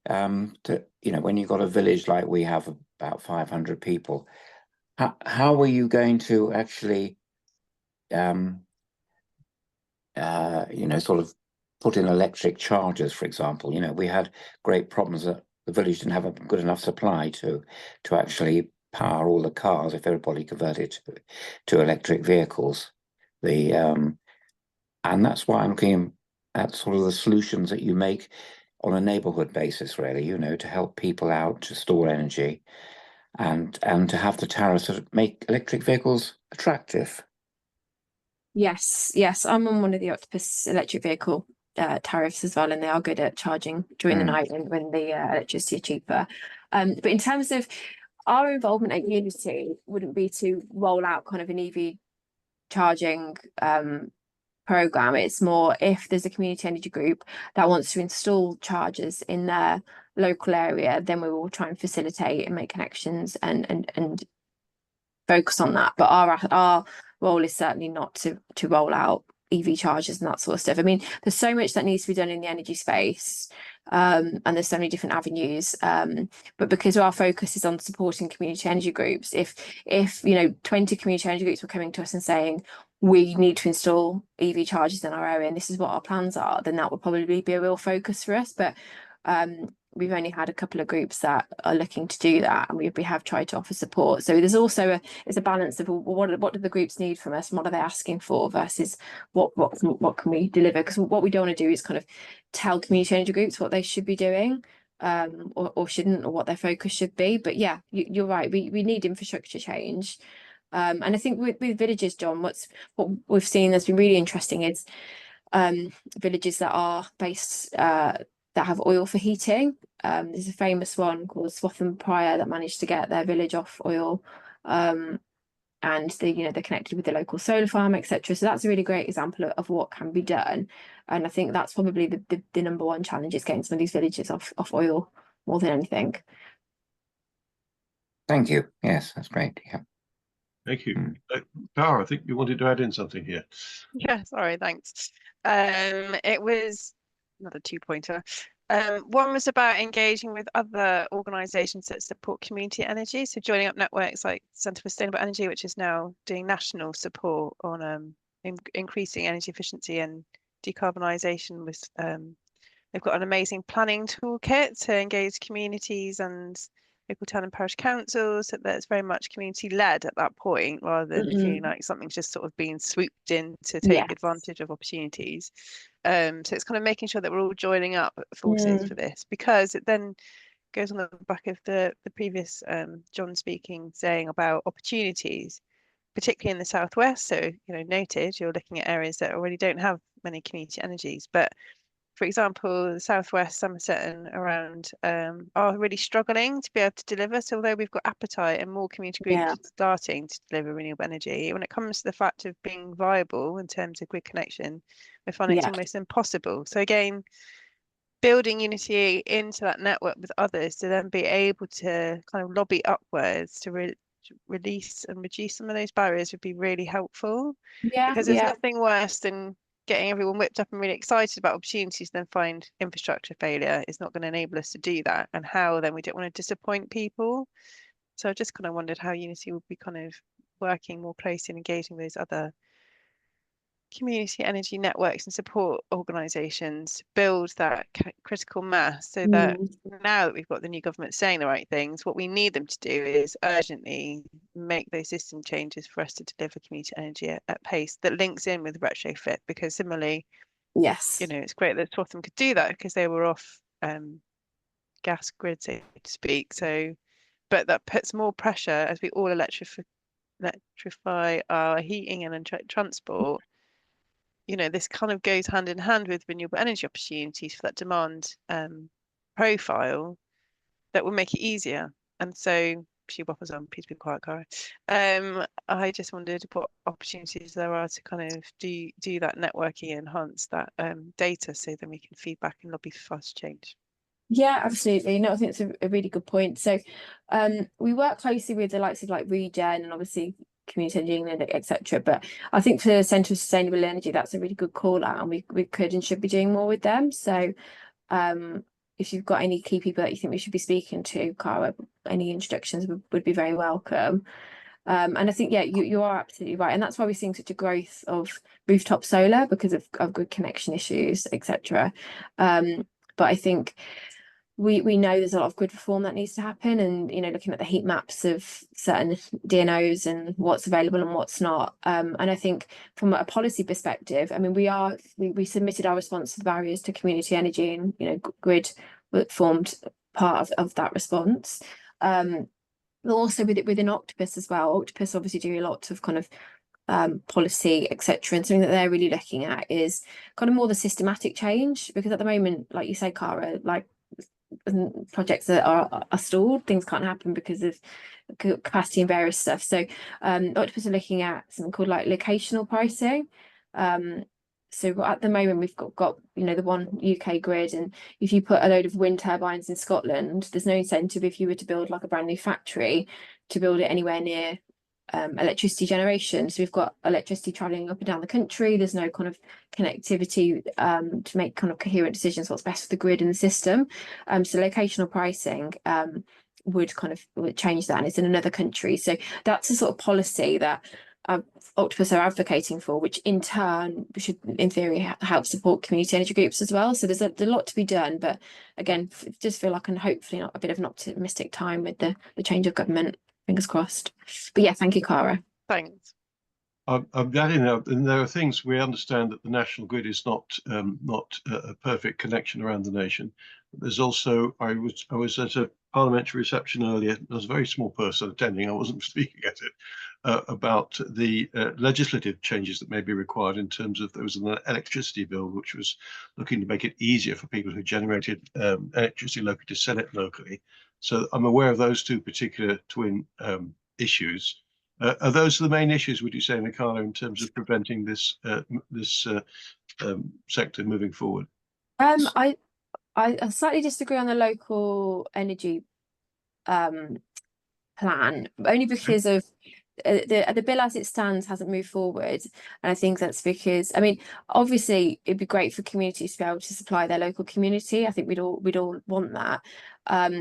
when you've got a village like we have, about 500 people. How are you going to actually sort of put in electric chargers, for example? We had great problems that the village didn't have a good enough supply to actually power all the cars if everybody converted to electric vehicles. And that's why I'm looking at sort of the solutions that you make on a neighborhood basis, really, to help people out, to store energy, and to have the tariffs that make electric vehicles attractive. Yes, I'm on one of the Octopus electric vehicle tariffs as well, and they are good at charging during the night when the electricity is cheaper. But in terms of our involvement at Unity, wouldn't be to roll out kind of an EV charging program. It's more if there's a community energy group that wants to install chargers in their local area, then we will try and facilitate and make connections and focus on that. But our role is certainly not to roll out EV chargers and that sort of stuff. I mean, there's so much that needs to be done in the energy space, and there's so many different avenues. But because our focus is on supporting community energy groups, if 20 community energy groups were coming to us and saying we need to install EV chargers in our area and this is what our plans are, then that would probably be a real focus for us. But we've only had a couple of groups that are looking to do that, and we have tried to offer support. So there's also a balance of what do the groups need from us and what are they asking for versus what can we deliver, because what we don't want to do is kind of tell community energy groups what they should be doing or shouldn't, or what their focus should be. But yeah, you're right, we need infrastructure change. And I think with villages, John, what we've seen that's been really interesting is villages that are based that have oil for heating. There's a famous one called Swatham Prior that managed to get their village off oil, and they're connected with the local solar farm, etc. So that's a really great example of what can be done. And I think that's probably the number one challenge, is getting some of these villages off oil more than anything. Thank you. Yes, that's great. Yeah. Thank you. Power, I think you wanted to add in something here. Yeah, sorry, thanks. It was another two-pointer. One was about engaging with other organisations that support community energy. So joining up networks like Centre for Sustainable Energy, which is now doing national support on increasing energy efficiency and decarbonisation. With they've got an amazing planning toolkit to engage communities and local town and parish councils, that's very much community led at that point, rather than feeling like something's just sort of being swooped in to take advantage of opportunities. So it's kind of making sure that we're all joining up forces for this, because it then goes on the back of the previous John speaking, saying about opportunities, particularly in the southwest. So noted, you're looking at areas that already don't have many community energies, but for example, the southwest, Somerset and around are really struggling to be able to deliver. So although we've got appetite and more community groups starting to deliver renewable energy, when it comes to the fact of being viable in terms of grid connection, we find it's almost impossible. So again, building unity into that network with others to then be able to kind of lobby upwards to release and reduce some of those barriers would be really helpful. Because there's nothing worse than getting everyone whipped up and really excited about opportunities, then find infrastructure failure is not going to enable us to do that, and how then we don't want to disappoint people. So I just kind of wondered how Unity would be kind of working more closely and engaging those other community energy networks and support organisations to build that critical mass, so that now that we've got the new government saying the right things, what we need them to do is urgently make those system changes for us to deliver community energy at pace that links in with retrofit. Because similarly, it's great that Swatham could do that because they were off gas grid, so to speak. So, but that puts more pressure as we all electrify our heating and transport. This kind of goes hand in hand with renewable energy opportunities for that demand profile that will make it easier. And so shoe boppers on. Please be quiet, Cara. I just wondered what opportunities there are to kind of do that networking, enhance that data, so then we can feed back and lobby for fast change. Yeah, absolutely. No, I think it's a really good point. So we work closely with the likes of like Regen and obviously Community Energy England, etc. But I think for the Centre of Sustainable Energy, that's a really good call out, and we could and should be doing more with them. So if you've got any key people that you think we should be speaking to, Cara, any introductions would be very welcome. And I think, yeah, you are absolutely right. And that's why we're seeing such a growth of rooftop solar, because of good connection issues, etc. But I think we know there's a lot of grid reform that needs to happen, and looking at the heat maps of certain DNOs and what's available and what's not. And I think from a policy perspective, I mean, we submitted our response to the barriers to community energy, and grid formed part of that response. Also within Octopus as well. Octopus obviously do a lot of kind of policy, etc. And something that they're really looking at is kind of more the systematic change, because at the moment, like you say, Cara, like projects that are stalled, things can't happen because of capacity and various stuff. So Octopus are looking at something called like locational pricing. So at the moment we've got the one UK grid, and if you put a load of wind turbines in Scotland, there's no incentive if you were to build like a brand new factory to build it anywhere near electricity generation. So we've got electricity traveling up and down the country. There's no kind of connectivity to make kind of coherent decisions what's best for the grid and the system. So locational pricing would change that, and it's in another country. So that's a sort of policy that Octopus are advocating for, which in turn should, in theory, help support community energy groups as well. So there's a lot to be done, but again, just feel like, and hopefully not a bit of an optimistic time with the change of government. Fingers crossed. But yeah, thank you, Cara. Thanks. I'm glad and there are things we understand that the national grid is not a perfect connection around the nation. There's also, I was at a parliamentary reception earlier. There was a very small person attending. I wasn't speaking at it, about the legislative changes that may be required in terms of, there was an electricity bill which was looking to make it easier for people who generated electricity locally to sell it locally. So I'm aware of those two particular twin issues. Are those the main issues, would you say, Michaela, in terms of preventing this sector moving forward? I slightly disagree on the local energy plan, only because of the bill as it stands hasn't moved forward. And I think that's because, I mean, obviously it'd be great for communities to be able to supply their local community. I think we'd all want that.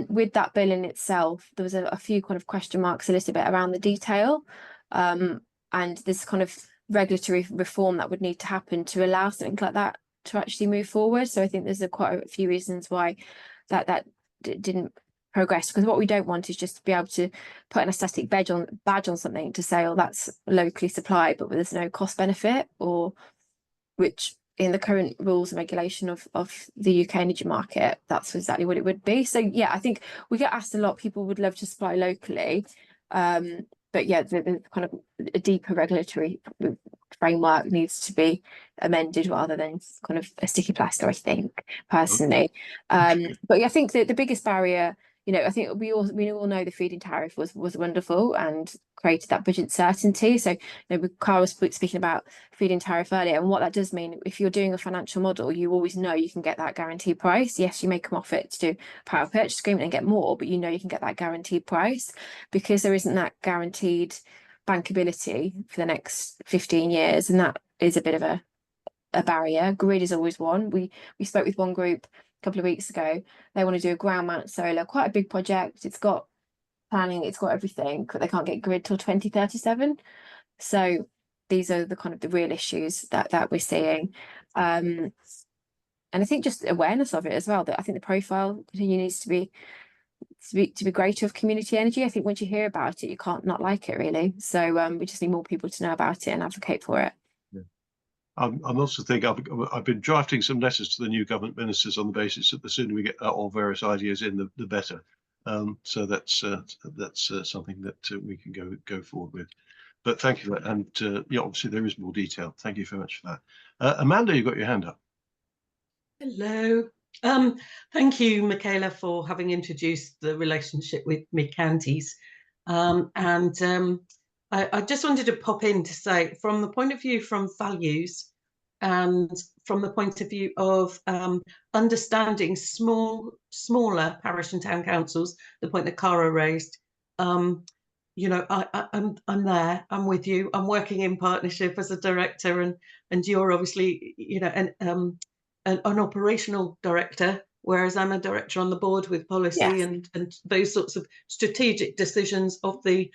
With that bill in itself, there was a few kind of question marks a little bit around the detail, and this kind of regulatory reform that would need to happen to allow something like that to actually move forward. So I think there's quite a few reasons why that didn't progress, because what we don't want is just to be able to put an aesthetic badge on something to say, oh, that's locally supplied, but there's no cost benefit, or which in the current rules and regulation of the UK energy market, that's exactly what it would be. So yeah, I think we get asked a lot, people would love to supply locally, but yeah, the kind of a deeper regulatory framework needs to be amended rather than kind of a sticky plaster, I think, personally. But yeah, I think the biggest barrier, I think we all know the feed-in tariff was wonderful and created that budget certainty. So, Cara was speaking about feed-in tariff earlier, and what that does mean, if you're doing a financial model, you always know you can get that guaranteed price. Yes, you may come off it to do power purchase agreement and get more, but you can get that guaranteed price, because there isn't that guaranteed bankability for the next 15 years, and that is a bit of a barrier. Grid is always one. We spoke with one group a couple of weeks ago. They want to do a ground mount solar, quite a big project. It's got planning, it's got everything, but they can't get grid till 2037. So these are the kind of the real issues that we're seeing. And I think just awareness of it as well, that I think the profile needs to be greater of community energy. I think once you hear about it, you can't not like it, really. So we just need more people to know about it and advocate for it. I'm also thinking I've been drafting some letters to the new government ministers on the basis that the sooner we get all various ideas in, the better. So that's something that we can go forward with. But thank you, and yeah, obviously there is more detail. Thank you very much for that. Amanda, you've got your hand up. Hello. Thank you, Michaela, for having introduced the relationship with mid-counties. I just wanted to pop in to say, from the point of view from values and from the point of view of understanding smaller parish and town councils, the point that Cara raised, you know, I'm there, I'm with you, I'm working in partnership as a director, and you're obviously, you know, an operational director, whereas I'm a director on the board with policy. Yes. and those sorts of strategic decisions of the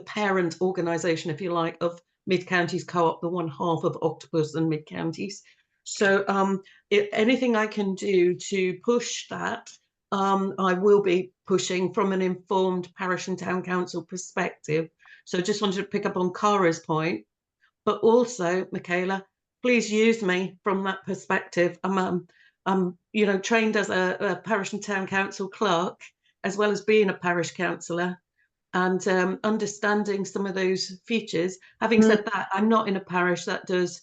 parent organisation, if you like, of Mid Counties Co-op, the one half of Octopus and Mid Counties. So anything I can do to push that, I will be pushing from an informed parish and town council perspective. So just wanted to pick up on Cara's point, but also, Michaela, please use me from that perspective. I'm you know, trained as a parish and town council clerk, as well as being a parish councillor, and understanding some of those features. Having said that, I'm not in a parish that does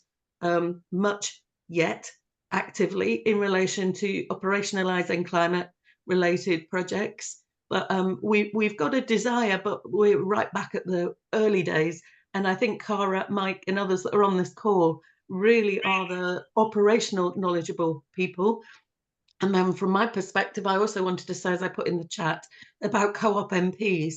much yet actively in relation to operationalising climate related projects, but we've got a desire, but we're right back at the early days. And I think Cara, Mike and others that are on this call really are the operational knowledgeable people. And then from my perspective, I also wanted to say, as I put in the chat, about co-op MPs.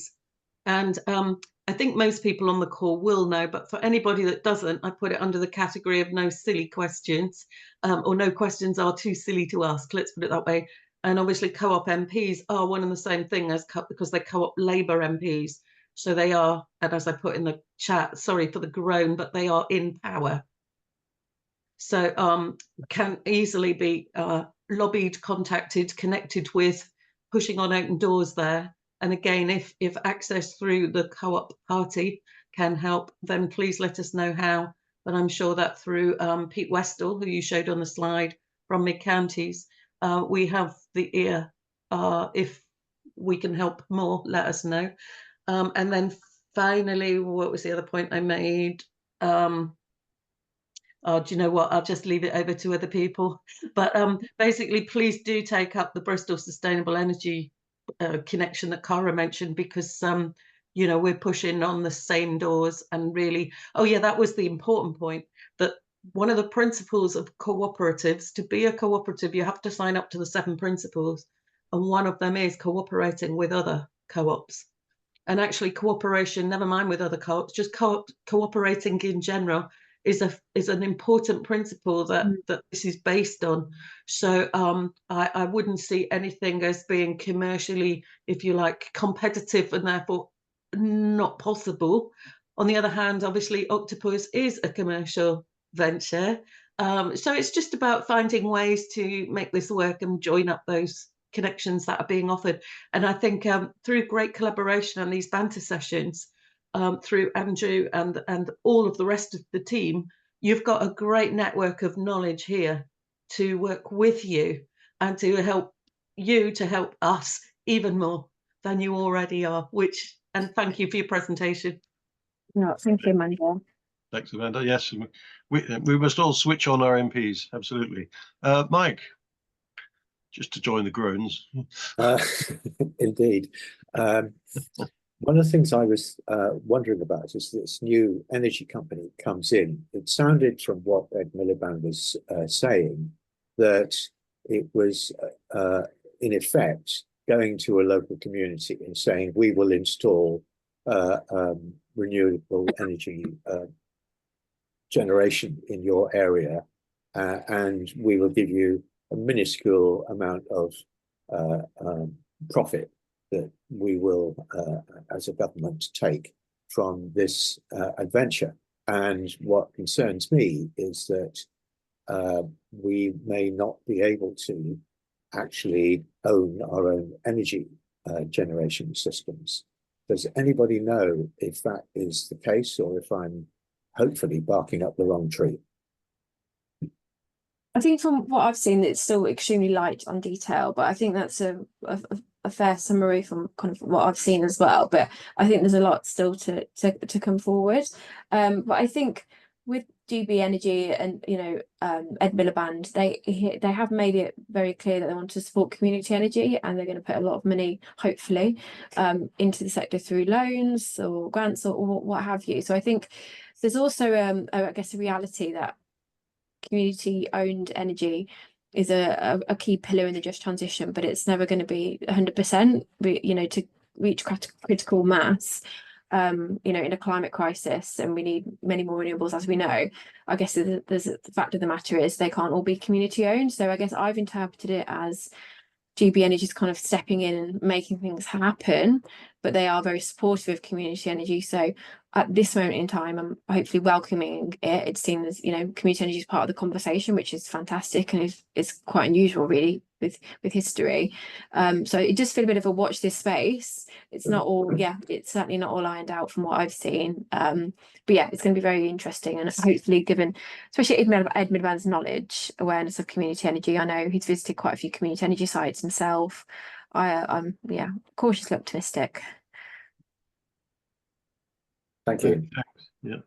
And I think most people on the call will know, but for anybody that doesn't, I put it under the category of no silly questions, or no questions are too silly to ask, let's put it that way. And obviously co-op MPs are one and the same thing as because they're co-op Labour MPs. So they are, and as I put in the chat, sorry for the groan, but they are in power. So can easily be lobbied, contacted, connected with, pushing on open doors there. And again, if access through the co-op party can help, then please let us know how. But I'm sure that through Pete Westall, who you showed on the slide from Mid Counties, we have the ear. If we can help more, let us know. And then finally, what was the other point I made? Oh, do you know what? I'll just leave it over to other people. But basically, please do take up the Bristol Sustainable Energy connection that Cara mentioned, because you know, we're pushing on the same doors. And really, oh yeah, that was the important point, that one of the principles of cooperatives, to be a cooperative, you have to sign up to the 7 principles, and one of them is cooperating with other co-ops. And actually cooperation, never mind with other co-ops, just cooperating in general is an important principle that this is based on. So I wouldn't see anything as being commercially, if you like, competitive, and therefore not possible. On the other hand, obviously Octopus is a commercial venture, so it's just about finding ways to make this work and join up those connections that are being offered. And I think through great collaboration on these banter sessions, through Andrew and all of the rest of the team, you've got a great network of knowledge here to work with you and to help you to help us even more than you already are. And thank you for your presentation. No, thank you, Amanda. Thanks, Amanda. Yes, we must all switch on our MPs. Absolutely. Mike, just to join the groans. Indeed. One of the things I was wondering about is this new energy company comes in. It sounded from what Ed Miliband was saying that it was, in effect, going to a local community and saying, we will install renewable energy generation in your area, and we will give you a minuscule amount of profit that we will, as a government, take from this adventure. And what concerns me is that we may not be able to actually own our own energy generation systems. Does anybody know if that is the case, or if I'm hopefully barking up the wrong tree? I think from what I've seen, it's still extremely light on detail, but I think that's a fair summary from kind of what I've seen as well. But I think there's a lot still to come forward. But I think with GB Energy and Ed Miliband, they have made it very clear that they want to support community energy, and they're going to put a lot of money, hopefully, into the sector through loans or grants or what have you. So I think there's also I guess a reality that community owned energy is a key pillar in the just transition, but it's never going to be 100%, to reach critical mass. In a climate crisis, and we need many more renewables, as we know. I guess the fact of the matter is they can't all be community owned. So I guess I've interpreted it as GB Energy is kind of stepping in and making things happen, but they are very supportive of community energy. So at this moment in time, I'm hopefully welcoming it. It's seen as, community energy is part of the conversation, which is fantastic and is quite unusual, really, with history. So it does feel a bit of a watch this space. It's not all, it's certainly not all ironed out from what I've seen. But yeah, it's going to be very interesting, and hopefully, given especially Ed Miliband's knowledge, awareness of community energy, I know he's visited quite a few community energy sites himself. I'm cautiously optimistic. Thank you. Thanks.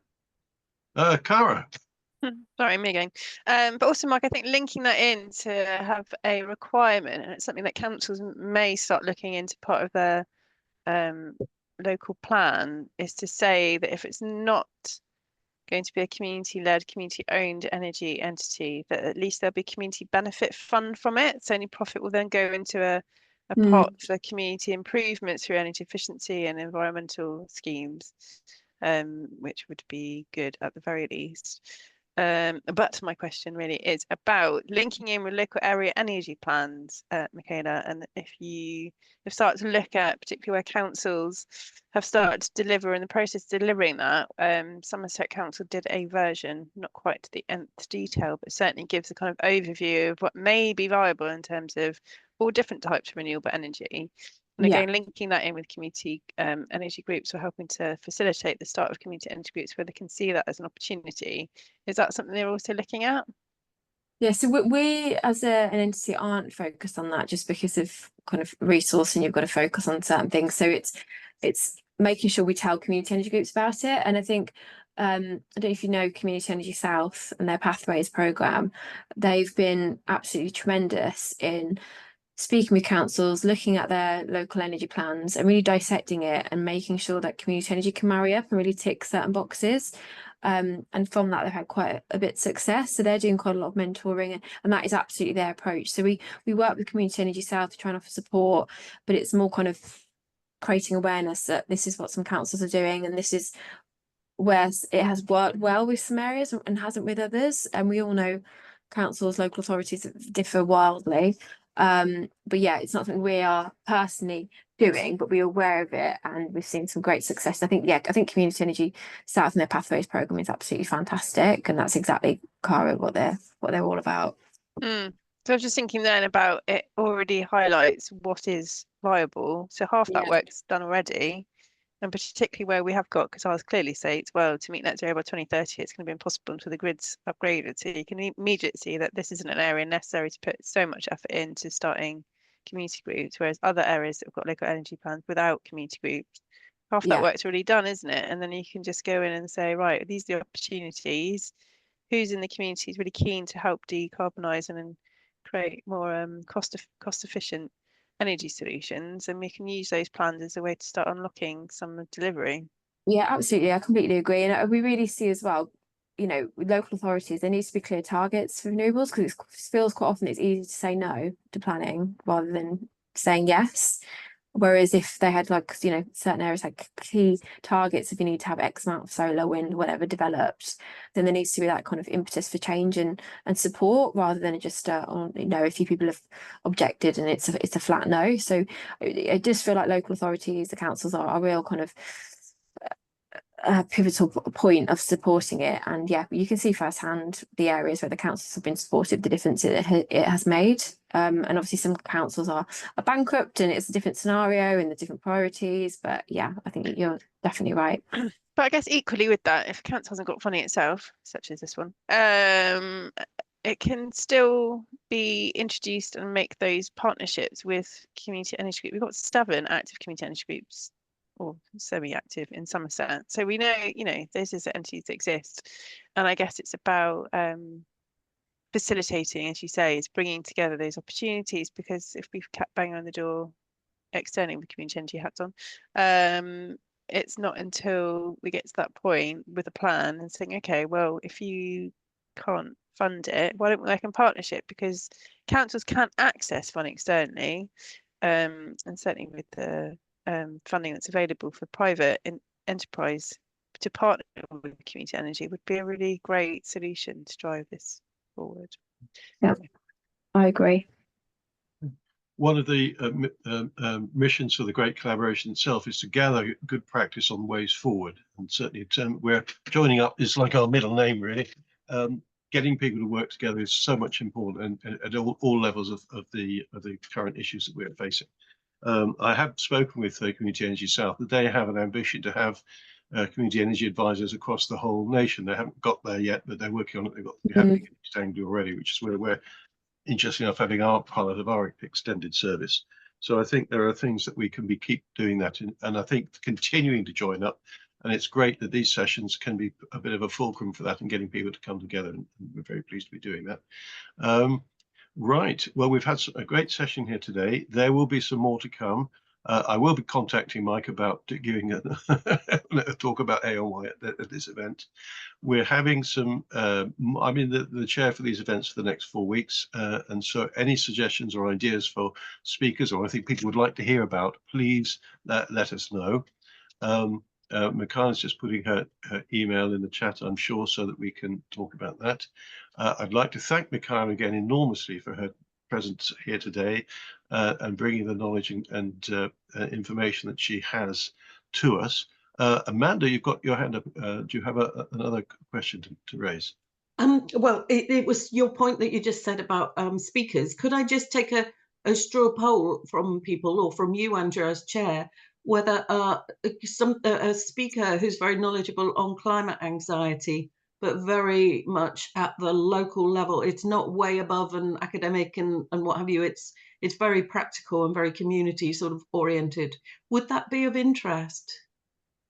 Yeah. Cara. Sorry, me again. But also, Mark, I think linking that in to have a requirement, and it's something that councils may start looking into part of their local plan, is to say that if it's not going to be a community-led, community-owned energy entity, that at least there'll be community benefit fund from it. So any profit will then go into a pot for community improvement through energy efficiency and environmental schemes, which would be good at the very least. But my question really is about linking in with local area energy plans, Michaela, and if you have started to look at particularly where councils have started to deliver in the process of delivering that. Somerset Council did a version, not quite to the nth detail, but certainly gives a kind of overview of what may be viable in terms of all different types of renewable energy. And again, linking that in with community energy groups, we're helping to facilitate the start of community energy groups where they can see that as an opportunity. Is that something they're also looking at? Yeah, so we as an entity aren't focused on that, just because of kind of resource, and you've got to focus on certain things. So it's making sure we tell community energy groups about it. And I think I don't know if you know Community Energy South and their Pathways programme. They've been absolutely tremendous in speaking with councils, looking at their local energy plans and really dissecting it and making sure that community energy can marry up and really tick certain boxes. And from that, they've had quite a bit of success. So they're doing quite a lot of mentoring, and that is absolutely their approach. So we work with Community Energy South to try and offer support, but it's more kind of creating awareness that this is what some councils are doing, and this is where it has worked well with some areas and hasn't with others. And we all know councils, local authorities differ wildly. But yeah, it's not something we are personally doing, but we're aware of it, and we've seen some great success. I think Community Energy South and their Pathways programme is absolutely fantastic, and that's exactly, Cara, what they're all about. So I was just thinking then about it already highlights what is viable. So half that work's done already. And particularly where we have got, because ours clearly states, well, to meet net zero by 2030, it's going to be impossible until the grid's upgraded. So you can immediately see that this isn't an area necessary to put so much effort into starting community groups, whereas other areas that have got local energy plans without community groups, half that work's already done, isn't it? And then you can just go in and say, right, these are the opportunities. Who's in the community is really keen to help decarbonise and create more cost efficient energy solutions, and we can use those plans as a way to start unlocking some delivery. Yeah, absolutely. I completely agree. And we really see as well, with local authorities, there needs to be clear targets for renewables, because it feels quite often it's easy to say no to planning rather than saying yes. Whereas if they had certain areas like key targets, if you need to have X amount of solar, wind, whatever developed, then there needs to be that kind of impetus for change and support, rather than just a few people have objected and it's a flat no. So I just feel like local authorities, the councils are a real kind of pivotal point of supporting it. And yeah, you can see firsthand the areas where the councils have been supportive, the difference it has made. And obviously some councils are bankrupt, and it's a different scenario and the different priorities. But yeah, I think you're definitely right. But I guess equally with that, if a council hasn't got funding itself, such as this one, it can still be introduced and make those partnerships with community energy groups. We've got 7 active community energy groups or semi-active in Somerset. So we know, those are entities that exist. And I guess it's about facilitating, as you say, is bringing together those opportunities, because if we've kept banging on the door externally with community energy hats on, it's not until we get to that point with a plan and saying, okay, well, if you can't fund it, why don't we work in partnership? Because councils can't access funding externally, and certainly with the funding that's available for private enterprise to partner with community energy would be a really great solution to drive this forward. Yeah, I agree. One of the missions for the Great Collaboration itself is to gather good practice on ways forward, and certainly we're joining up is like our middle name, really. Getting people to work together is so much important, and at all levels of the current issues that we're facing. I have spoken with Community Energy South that they have an ambition to have community energy advisors across the whole nation. They haven't got there yet, but they're working on it. They've got happening in East Anglia already, which is where we're, interesting enough, having our part of our extended service. So I think there are things that we can keep doing that in, and I think continuing to join up. And it's great that these sessions can be a bit of a fulcrum for that and getting people to come together. And we're very pleased to be doing that. Right. Well, we've had a great session here today. There will be some more to come. I will be contacting Mike about giving a talk about AOY at this event. We're having some, I'm in the chair for these events for the next 4 weeks. And so any suggestions or ideas for speakers or anything people would like to hear about, please let us know. Michaela's just putting her email in the chat, I'm sure, so that we can talk about that. I'd like to thank Michaela again enormously for her presence here today and bringing the knowledge and information that she has to us. Amanda, you've got your hand up. Do you have another question to raise? Well, it was your point that you just said about speakers. Could I just take a straw poll from people, or from you, Andrew, as chair, whether a speaker who's very knowledgeable on climate anxiety, but very much at the local level, it's not way above an academic and what have you, it's very practical and very community sort of oriented. Would that be of interest?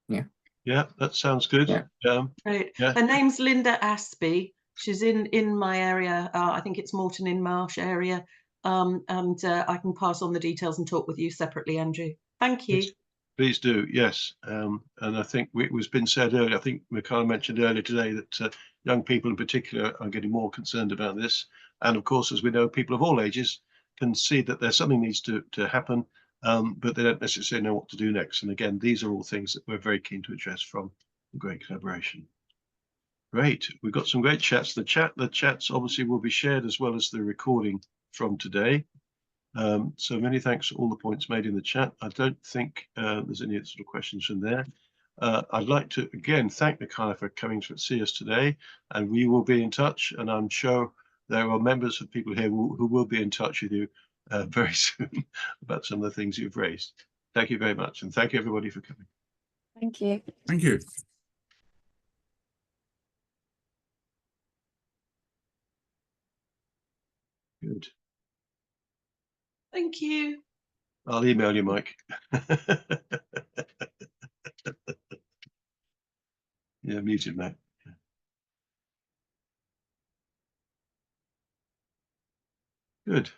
Yeah, that sounds good. Right. Yeah. Her name's Linda Aspey. She's in my area. I think it's Morton in Marsh area. And I can pass on the details and talk with you separately, Andrew. Thank you. Yes, please do. Yes. And I think it was been said earlier, I think Michaela mentioned earlier today that young people in particular are getting more concerned about this. And of course, as we know, people of all ages can see that there's something needs to happen, but they don't necessarily know what to do next. And again, these are all things that we're very keen to address from the Great Collaboration. Great. We've got some great chats. The chats obviously will be shared as well as the recording from today. So many thanks for all the points made in the chat. I don't think there's any sort of questions from there. I'd like to again thank Michaela for coming to see us today, and we will be in touch. And I'm sure there are members of people here who will be in touch with you very soon about some of the things you've raised. Thank you very much, and thank you everybody for coming. Thank you. Thank you. Good. Thank you. I'll email you, Mike. Yeah, muted, mate. Good.